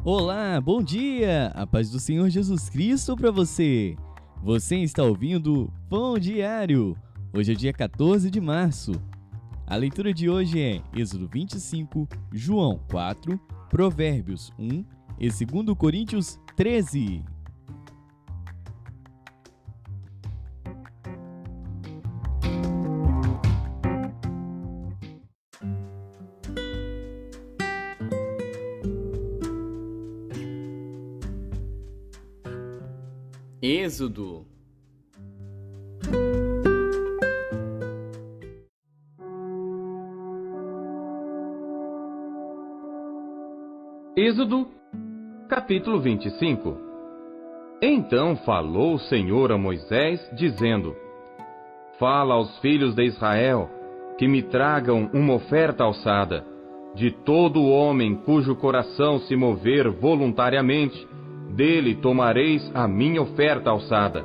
Olá, bom dia! A paz do Senhor Jesus Cristo para você! Você está ouvindo Pão Diário. Hoje é dia 14 de março. A leitura de hoje é Êxodo 25, João 4, Provérbios 1 e 2 Coríntios 13. Êxodo. Êxodo, capítulo 25. Então falou o Senhor a Moisés, dizendo: Fala aos filhos de Israel, que me tragam uma oferta alçada, de todo homem cujo coração se mover voluntariamente, dele tomareis a minha oferta alçada.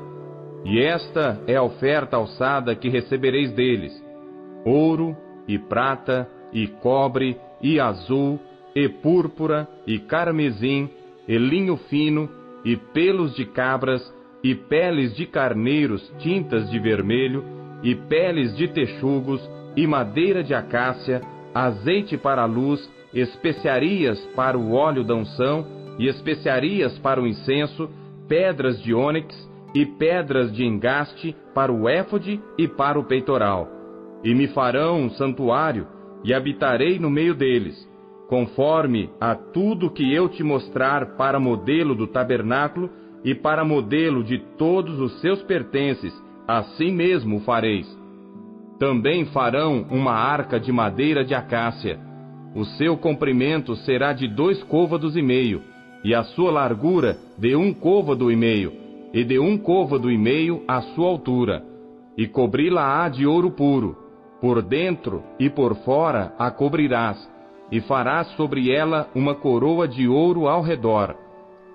E esta é a oferta alçada que recebereis deles: ouro, e prata, e cobre, e azul, e púrpura, e carmesim, e linho fino, e pelos de cabras, e peles de carneiros tintas de vermelho, e peles de texugos, e madeira de acácia, azeite para a luz, especiarias para o óleo da unção, e especiarias para o incenso, pedras de ônix e pedras de engaste para o éfode e para o peitoral. E me farão um santuário, e habitarei no meio deles, conforme a tudo que eu te mostrar para modelo do tabernáculo e para modelo de todos os seus pertences, assim mesmo o fareis. Também farão uma arca de madeira de acácia. O seu comprimento será de 2 côvados e meio, e a sua largura de 1 côvado e meio, e de 1 côvado e meio a sua altura. E cobri-la-á de ouro puro, por dentro e por fora a cobrirás, e farás sobre ela uma coroa de ouro ao redor.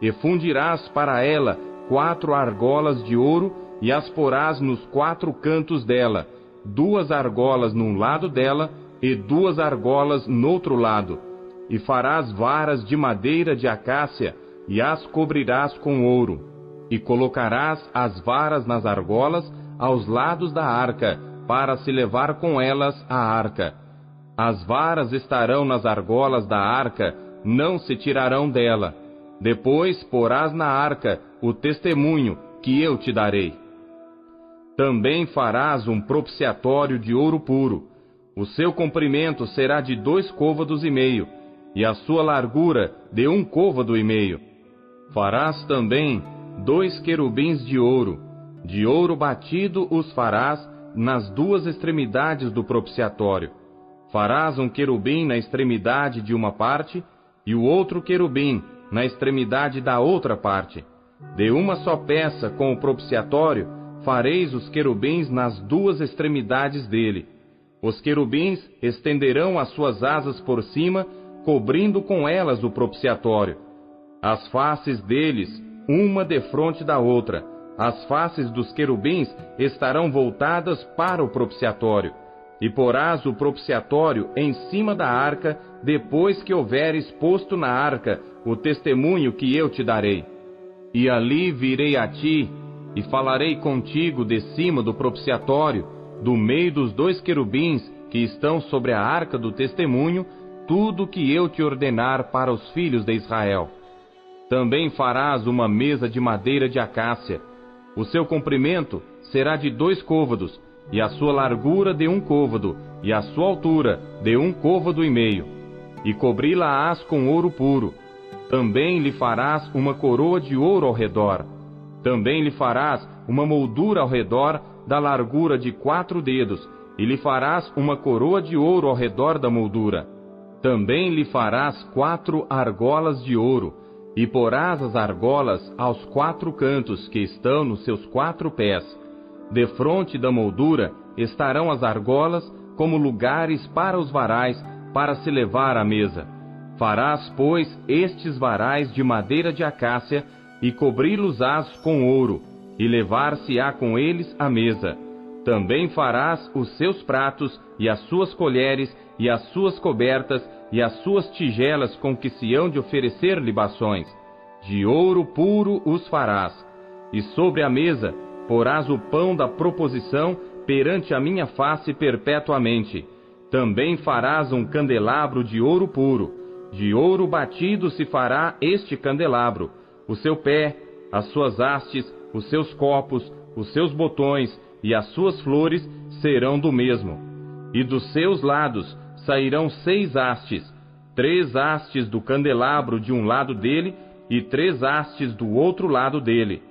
E fundirás para ela 4 argolas de ouro, e as porás nos 4 cantos dela, 2 argolas num lado dela, e 2 argolas noutro lado. E farás varas de madeira de acácia, e as cobrirás com ouro. E colocarás as varas nas argolas aos lados da arca, para se levar com elas a arca. As varas estarão nas argolas da arca, não se tirarão dela. Depois porás na arca o testemunho que eu te darei. Também farás um propiciatório de ouro puro. O seu comprimento será de 2 côvados e meio, e a sua largura de 1 côvado e meio. Farás também 2 querubins de ouro batido os farás nas 2 extremidades do propiciatório. Farás um querubim na extremidade de uma parte, e o outro querubim na extremidade da outra parte. De uma só peça com o propiciatório, fareis os querubins nas 2 extremidades dele. Os querubins estenderão as suas asas por cima, cobrindo com elas o propiciatório. As faces deles, uma defronte da outra, as faces dos querubins estarão voltadas para o propiciatório. E porás o propiciatório em cima da arca, depois que houveres posto na arca o testemunho que eu te darei. E ali virei a ti, e falarei contigo de cima do propiciatório, do meio dos 2 querubins que estão sobre a arca do testemunho, tudo o que eu te ordenar para os filhos de Israel. Também farás uma mesa de madeira de acácia. O seu comprimento será de 2 côvados, e a sua largura de 1 côvado, e a sua altura de 1 côvado e meio. E cobri-la-ás com ouro puro. Também lhe farás uma coroa de ouro ao redor. Também lhe farás uma moldura ao redor da largura de 4 dedos, e lhe farás uma coroa de ouro ao redor da moldura. Também lhe farás 4 argolas de ouro, e porás as argolas aos 4 cantos que estão nos seus 4 pés. Defronte da moldura estarão as argolas como lugares para os varais, para se levar à mesa. Farás, pois, estes varais de madeira de acácia, e cobri-los-ás com ouro, e levar-se-á com eles à mesa. Também farás os seus pratos, e as suas colheres, e as suas cobertas, e as suas tigelas com que se hão de oferecer libações. De ouro puro os farás. E sobre a mesa porás o pão da proposição perante a minha face perpetuamente. Também farás um candelabro de ouro puro. De ouro batido se fará este candelabro. O seu pé, as suas hastes, os seus copos, os seus botões e as suas flores serão do mesmo. E dos seus lados sairão 6 hastes, 3 hastes do candelabro de um lado dele e 3 hastes do outro lado dele.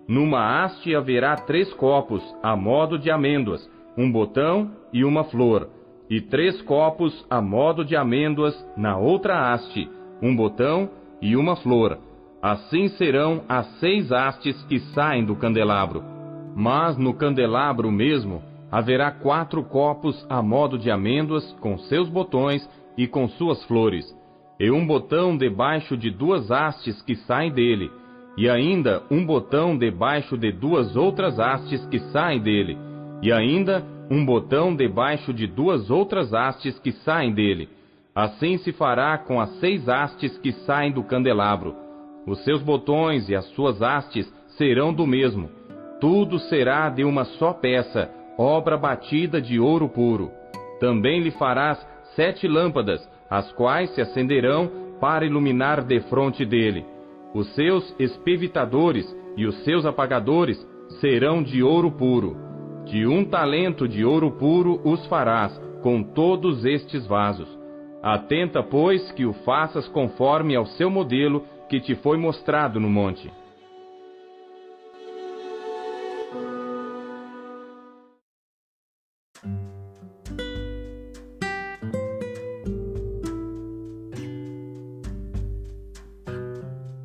Numa haste haverá 3 copos, a modo de amêndoas, um botão e uma flor, e 3 copos a modo de amêndoas na outra haste, um botão e uma flor. Assim serão as 6 hastes que saem do candelabro. Mas no candelabro mesmo haverá 4 copos a modo de amêndoas, com seus botões e com suas flores, e um botão debaixo de 2 hastes que saem dele, e ainda um botão debaixo de 2 outras hastes que saem dele, e ainda um botão debaixo de 2 outras hastes que saem dele. Assim se fará com as 6 hastes que saem do candelabro. Os seus botões e as suas hastes serão do mesmo. Tudo será de uma só peça, obra batida de ouro puro. Também lhe farás 7 lâmpadas, as quais se acenderão para iluminar defronte dele. Os seus espevitadores e os seus apagadores serão de ouro puro. De 1 talento de ouro puro os farás, com todos estes vasos. Atenta, pois, que o faças conforme ao seu modelo que te foi mostrado no monte.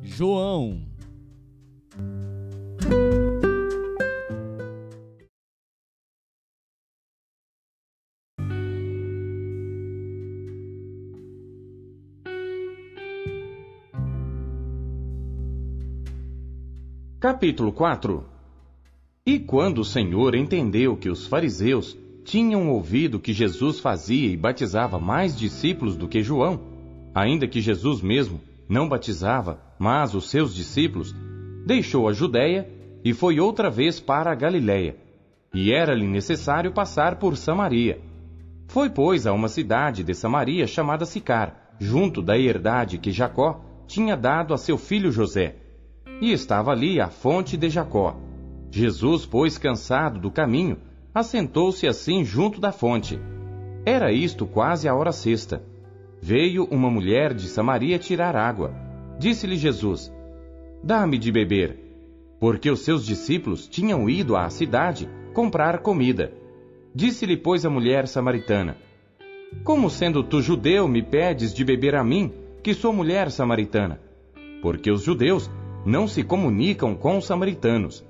João. Capítulo 4. E quando o Senhor entendeu que os fariseus tinham ouvido que Jesus fazia e batizava mais discípulos do que João, ainda que Jesus mesmo não batizava, mas os seus discípulos, deixou a Judéia e foi outra vez para a Galiléia, e era-lhe necessário passar por Samaria. Foi, pois, a uma cidade de Samaria chamada Sicar, junto da herdade que Jacó tinha dado a seu filho José. E estava ali a fonte de Jacó. Jesus, pois, cansado do caminho, assentou-se assim junto da fonte. Era isto quase a hora sexta. Veio uma mulher de Samaria tirar água. Disse-lhe Jesus: Dá-me de beber. Porque os seus discípulos tinham ido à cidade comprar comida. Disse-lhe, pois, a mulher samaritana: Como sendo tu judeu me pedes de beber a mim, que sou mulher samaritana? Porque os judeus não se comunicam com os samaritanos.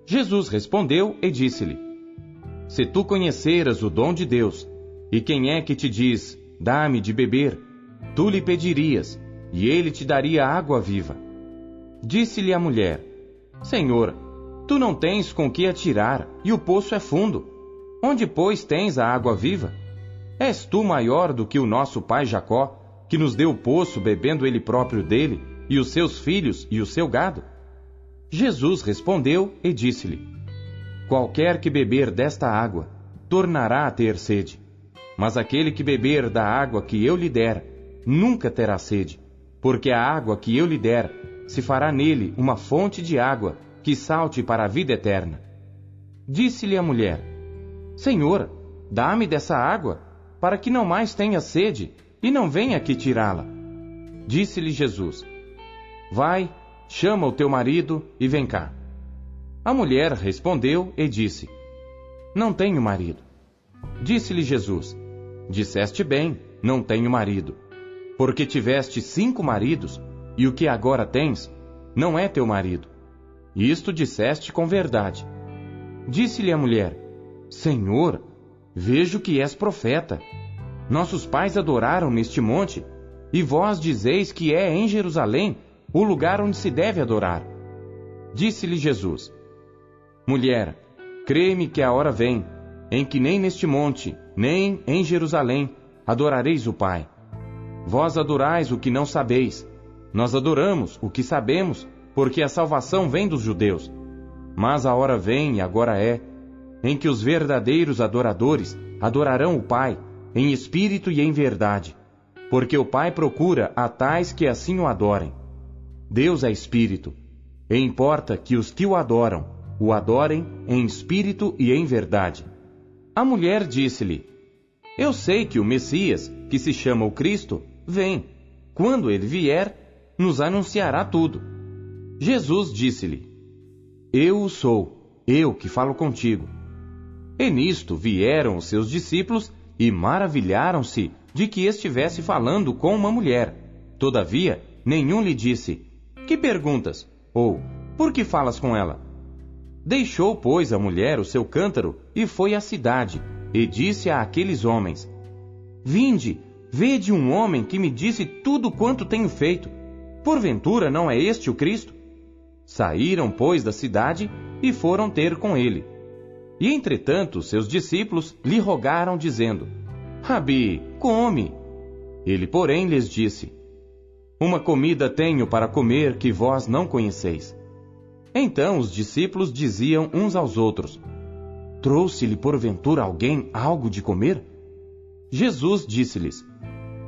Jesus respondeu e disse-lhe: Se tu conheceras o dom de Deus, e quem é que te diz, dá-me de beber, tu lhe pedirias, e ele te daria água viva. Disse-lhe a mulher: Senhor, tu não tens com que atirar, e o poço é fundo. Onde, pois, tens a água viva? És tu maior do que o nosso pai Jacó, que nos deu o poço bebendo ele próprio dele, e os seus filhos e o seu gado? Jesus respondeu e disse-lhe: Qualquer que beber desta água, tornará a ter sede. Mas aquele que beber da água que eu lhe der, nunca terá sede, porque a água que eu lhe der se fará nele uma fonte de água que salte para a vida eterna. Disse-lhe a mulher: Senhor, dá-me dessa água, para que não mais tenha sede, e não venha aqui tirá-la. Disse-lhe Jesus: Vai, chama o teu marido e vem cá. A mulher respondeu e disse: Não tenho marido. Disse-lhe Jesus: Disseste bem, não tenho marido, porque tiveste 5 maridos, e o que agora tens não é teu marido. Isto disseste com verdade. Disse-lhe a mulher: Senhor, vejo que és profeta. Nossos pais adoraram neste monte, e vós dizeis que é em Jerusalém o lugar onde se deve adorar. Disse-lhe Jesus: Mulher, crê-me que a hora vem, em que nem neste monte, nem em Jerusalém, adorareis o Pai. Vós adorais o que não sabeis. Nós adoramos o que sabemos, porque a salvação vem dos judeus. Mas a hora vem, e agora é, em que os verdadeiros adoradores adorarão o Pai, em espírito e em verdade, porque o Pai procura a tais que assim o adorem. Deus é espírito, e importa que os que o adorem em espírito e em verdade. A mulher disse-lhe: Eu sei que o Messias, que se chama o Cristo, vem. Quando ele vier, nos anunciará tudo. Jesus disse-lhe: Eu o sou, eu que falo contigo. E nisto vieram os seus discípulos e maravilharam-se de que estivesse falando com uma mulher. Todavia, nenhum lhe disse: Que perguntas? Ou, por que falas com ela? Deixou, pois, a mulher o seu cântaro e foi à cidade, e disse a aqueles homens: Vinde, vede um homem que me disse tudo quanto tenho feito. Porventura não é este o Cristo? Saíram, pois, da cidade e foram ter com ele. E entretanto seus discípulos lhe rogaram, dizendo: Rabi, come. Ele, porém, lhes disse: Uma comida tenho para comer que vós não conheceis. Então os discípulos diziam uns aos outros: Trouxe-lhe porventura alguém algo de comer? Jesus disse-lhes: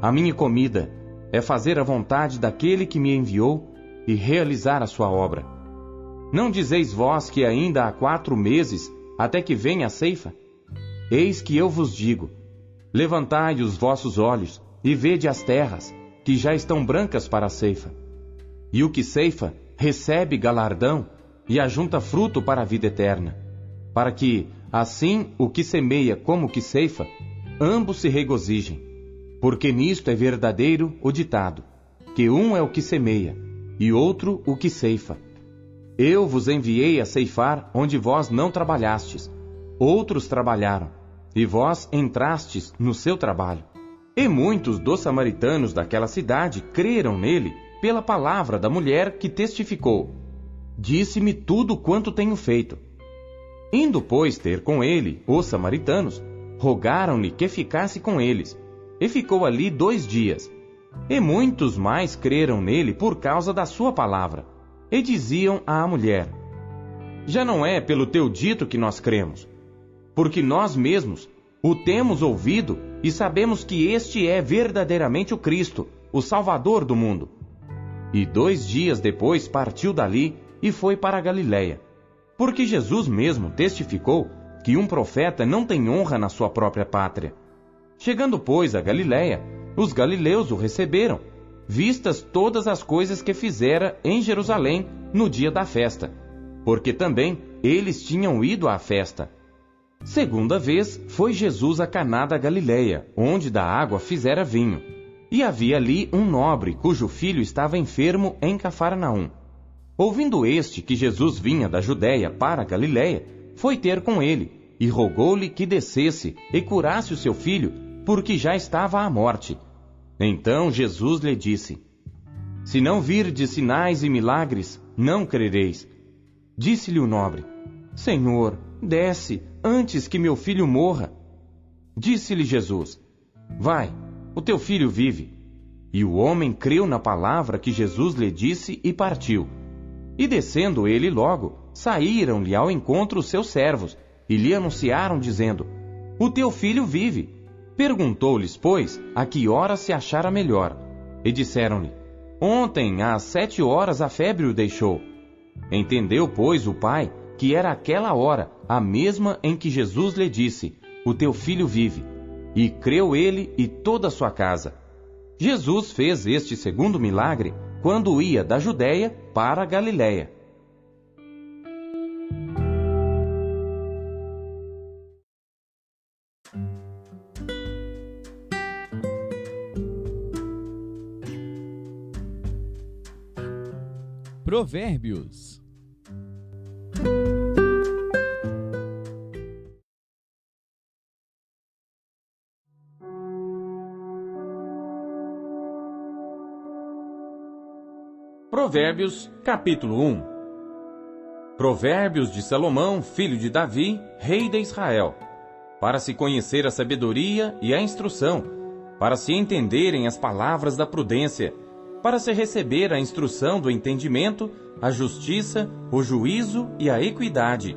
A minha comida é fazer a vontade daquele que me enviou e realizar a sua obra. Não dizeis vós que ainda há 4 meses até que venha a ceifa? Eis que eu vos digo: levantai os vossos olhos e vede as terras, que já estão brancas para a ceifa. E o que ceifa recebe galardão e ajunta fruto para a vida eterna, para que, assim, o que semeia como o que ceifa, ambos se regozijem. Porque nisto é verdadeiro o ditado, que um é o que semeia, e outro o que ceifa. Eu vos enviei a ceifar onde vós não trabalhastes. Outros trabalharam, e vós entrastes no seu trabalho. E muitos dos samaritanos daquela cidade creram nele pela palavra da mulher que testificou: Disse-me tudo quanto tenho feito. Indo, pois, ter com ele os samaritanos, rogaram-lhe que ficasse com eles, e ficou ali 2 dias. E muitos mais creram nele por causa da sua palavra. E diziam à mulher: Já não é pelo teu dito que nós cremos, porque nós mesmos o temos ouvido e sabemos que este é verdadeiramente o Cristo, o Salvador do mundo. E 2 dias depois partiu dali e foi para a Galiléia, porque Jesus mesmo testificou que um profeta não tem honra na sua própria pátria. Chegando, pois, a Galiléia, os galileus o receberam, vistas todas as coisas que fizera em Jerusalém no dia da festa, porque também eles tinham ido à festa. Segunda vez foi Jesus a Caná da Galiléia, onde da água fizera vinho. E havia ali um nobre, cujo filho estava enfermo em Cafarnaum. Ouvindo este que Jesus vinha da Judéia para a Galiléia, foi ter com ele, e rogou-lhe que descesse e curasse o seu filho, porque já estava à morte. Então Jesus lhe disse: Se não virdes sinais e milagres, não crereis. Disse-lhe o nobre: Senhor, desce, antes que meu filho morra. Disse-lhe Jesus: Vai, o teu filho vive. E o homem creu na palavra que Jesus lhe disse e partiu. E descendo ele logo, saíram-lhe ao encontro os seus servos, e lhe anunciaram, dizendo: O teu filho vive. Perguntou-lhes, pois, a que hora se achara melhor. E disseram-lhe: Ontem, às 7 horas, a febre o deixou. Entendeu, pois, o pai, que era aquela hora, a mesma em que Jesus lhe disse: O teu filho vive. E creu ele e toda a sua casa. Jesus fez este segundo milagre quando ia da Judéia para a Galiléia. Provérbios. Provérbios, capítulo 1. Provérbios de Salomão, filho de Davi, rei de Israel. para se conhecer a sabedoria e a instrução, para se entenderem as palavras da prudência, para se receber a instrução do entendimento, a justiça, o juízo e a equidade,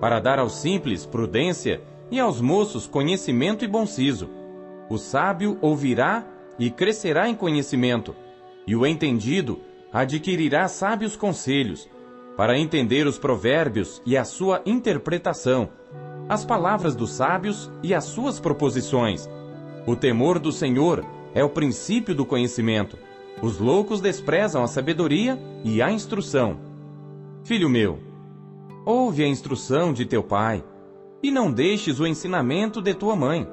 para dar aos simples prudência e aos moços conhecimento e bom siso. O sábio ouvirá e crescerá em conhecimento, e o entendido adquirirá sábios conselhos, para entender os provérbios e a sua interpretação, as palavras dos sábios e as suas proposições. O temor do Senhor é o princípio do conhecimento. Os loucos desprezam a sabedoria e a instrução. Filho meu, ouve a instrução de teu pai, e não deixes o ensinamento de tua mãe,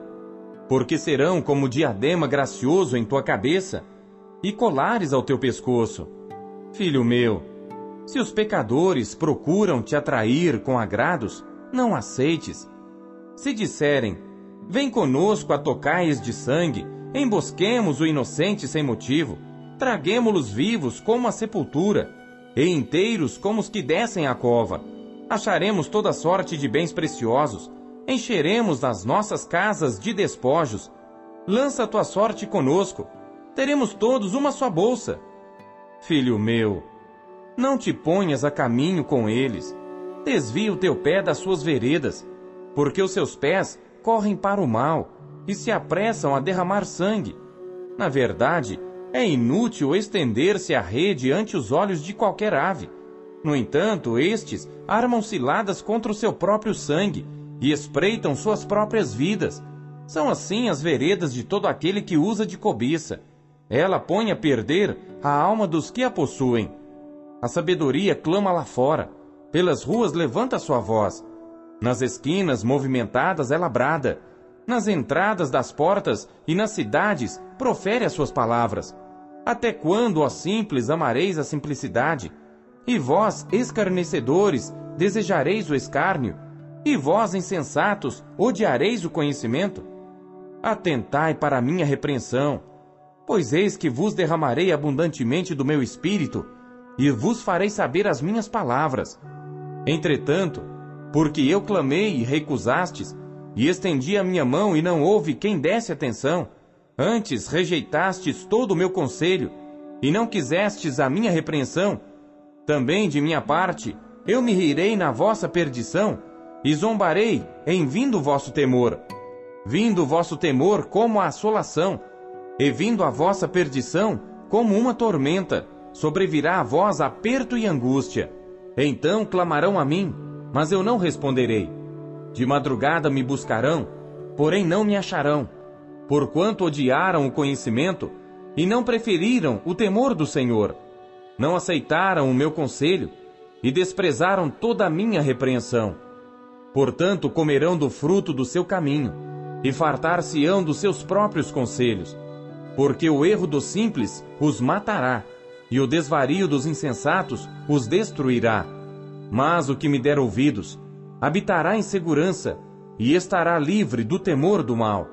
porque serão como diadema gracioso em tua cabeça e colares ao teu pescoço. Filho meu, se os pecadores procuram te atrair com agrados, não aceites. Se disserem, vem conosco a tocaias de sangue, embosquemos o inocente sem motivo, traguemo-los vivos como a sepultura, e inteiros como os que descem à cova. Acharemos toda sorte de bens preciosos, encheremos as nossas casas de despojos. Lança tua sorte conosco, teremos todos uma só bolsa. Filho meu, não te ponhas a caminho com eles, desvia o teu pé das suas veredas, porque os seus pés correm para o mal e se apressam a derramar sangue. Na verdade, é inútil estender-se a rede ante os olhos de qualquer ave. No entanto, estes armam ciladas contra o seu próprio sangue e espreitam suas próprias vidas. São assim as veredas de todo aquele que usa de cobiça. Ela põe a perder a alma dos que a possuem. A sabedoria clama lá fora, pelas ruas levanta sua voz. Nas esquinas movimentadas ela brada, nas entradas das portas e nas cidades profere as suas palavras. Até quando, ó simples, amareis a simplicidade? E vós, escarnecedores, desejareis o escárnio? E vós, insensatos, odiareis o conhecimento? Atentai para a minha repreensão, pois eis que vos derramarei abundantemente do meu espírito, e vos farei saber as minhas palavras. Entretanto, porque eu clamei e recusastes, e estendi a minha mão e não houve quem desse atenção, antes rejeitastes todo o meu conselho, e não quisestes a minha repreensão, também de minha parte, eu me rirei na vossa perdição, e zombarei em vindo o vosso temor. Vindo o vosso temor como a assolação, e vindo a vossa perdição como uma tormenta, sobrevirá a vós aperto e angústia. Então clamarão a mim, mas eu não responderei. De madrugada me buscarão, porém não me acharão, porquanto odiaram o conhecimento e não preferiram o temor do Senhor. Não aceitaram o meu conselho e desprezaram toda a minha repreensão. Portanto, comerão do fruto do seu caminho e fartar-se-ão dos seus próprios conselhos, porque o erro dos simples os matará e o desvario dos insensatos os destruirá. Mas o que me der ouvidos habitará em segurança e estará livre do temor do mal.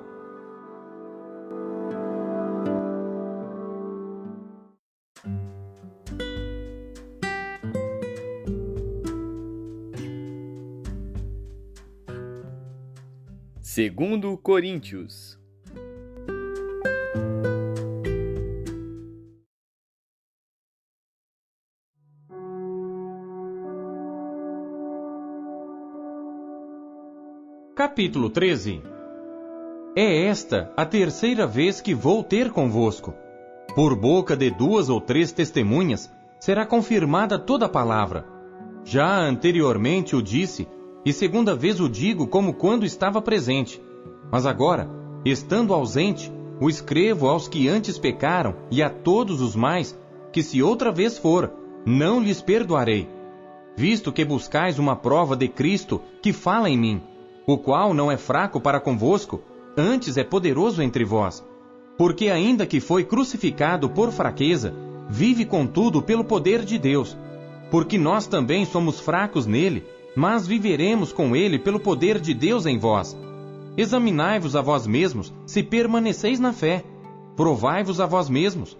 Segundo Coríntios. Capítulo 13. É esta a terceira vez que vou ter convosco. Por boca de 2 ou 3 testemunhas será confirmada toda a palavra. Já anteriormente o disse, e segunda vez o digo como quando estava presente. Mas agora, estando ausente, o escrevo aos que antes pecaram e a todos os mais, que se outra vez for, não lhes perdoarei. Visto que buscais uma prova de Cristo que fala em mim, o qual não é fraco para convosco, antes é poderoso entre vós. Porque ainda que foi crucificado por fraqueza, vive contudo pelo poder de Deus. Porque nós também somos fracos nele, mas viveremos com ele pelo poder de Deus em vós. Examinai-vos a vós mesmos, se permaneceis na fé. Provai-vos a vós mesmos.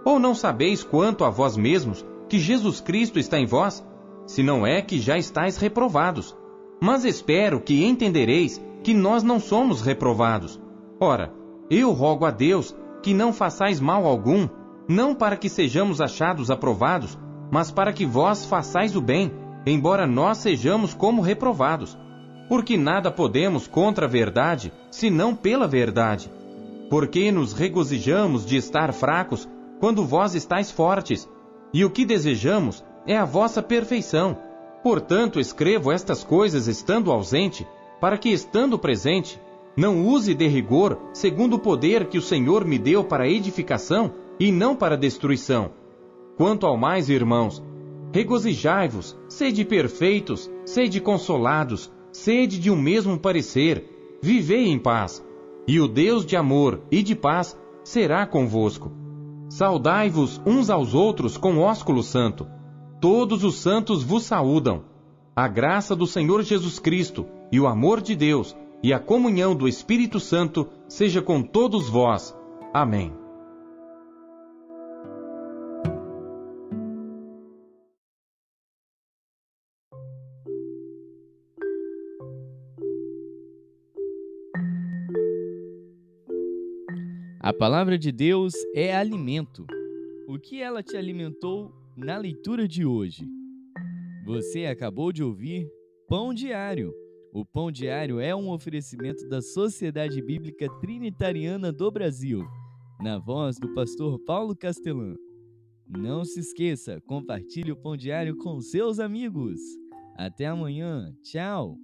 Ou não sabeis quanto a vós mesmos que Jesus Cristo está em vós? Se não é que já estáis reprovados. Mas espero que entendereis que nós não somos reprovados. Ora, eu rogo a Deus que não façais mal algum, não para que sejamos achados aprovados, mas para que vós façais o bem, embora nós sejamos como reprovados. Porque nada podemos contra a verdade, senão pela verdade. Porque nos regozijamos de estar fracos, quando vós estáis fortes, e o que desejamos é a vossa perfeição. Portanto, escrevo estas coisas estando ausente, para que, estando presente, não use de rigor, segundo o poder que o Senhor me deu para edificação e não para destruição. Quanto ao mais, irmãos, regozijai-vos, sede perfeitos, sede consolados, sede de um mesmo parecer, vivei em paz, e o Deus de amor e de paz será convosco. Saudai-vos uns aos outros com ósculo santo. Todos os santos vos saúdam. A graça do Senhor Jesus Cristo e o amor de Deus e a comunhão do Espírito Santo seja com todos vós. Amém. A palavra de Deus é alimento. O que ela te alimentou na leitura de hoje? Você acabou de ouvir Pão Diário. O Pão Diário é um oferecimento da Sociedade Bíblica Trinitariana do Brasil, na voz do pastor Paulo Castelã. Não se esqueça, compartilhe o Pão Diário com seus amigos. Até amanhã. Tchau!